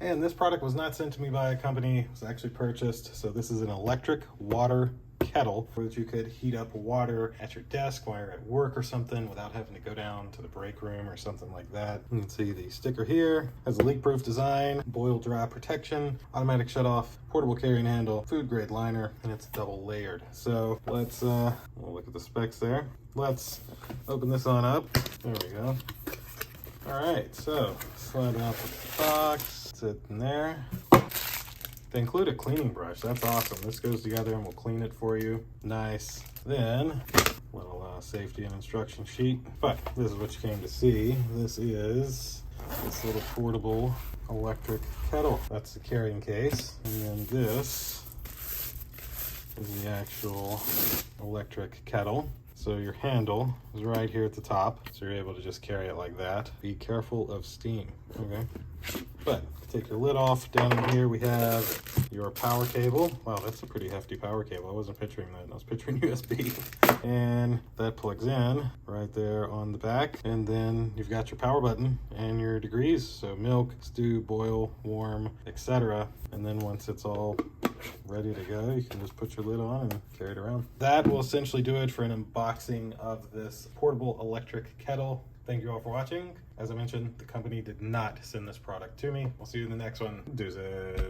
And this product was not sent to me by a company, it was actually purchased. So this is an electric water kettle so that you could heat up water at your desk while you're at work or something without having to go down to the break room or something like that. You can see the sticker here has a leak-proof design, boil dry protection, automatic shut-off, portable carrying handle, food grade liner, and it's double layered. So let's we'll look at the specs there. Let's open this on up. There we go. All right, so slide out the box, sit in there. They include a cleaning brush. That's awesome. This goes together and we'll clean it for you. Nice. Then, little safety and instruction sheet. But this is what you came to see. This is this little portable electric kettle. That's the carrying case. And then this is the actual electric kettle. So your handle is right here at the top, so you're able to just carry it like that. Be careful of steam, okay? But take your lid off. Down in here we have your power cable. Wow, that's a pretty hefty power cable. I wasn't picturing that. I was picturing USB. And that plugs in right there on the back. And then you've got your power button and your degrees. So milk, stew, boil, warm, etc. And then once it's all ready to go, you can just put your lid on and carry it around. That will essentially do it for an unboxing of this portable electric kettle. Thank you all for watching. As I mentioned, the company did not send this product to me. I'll see you in the next one. Deuces.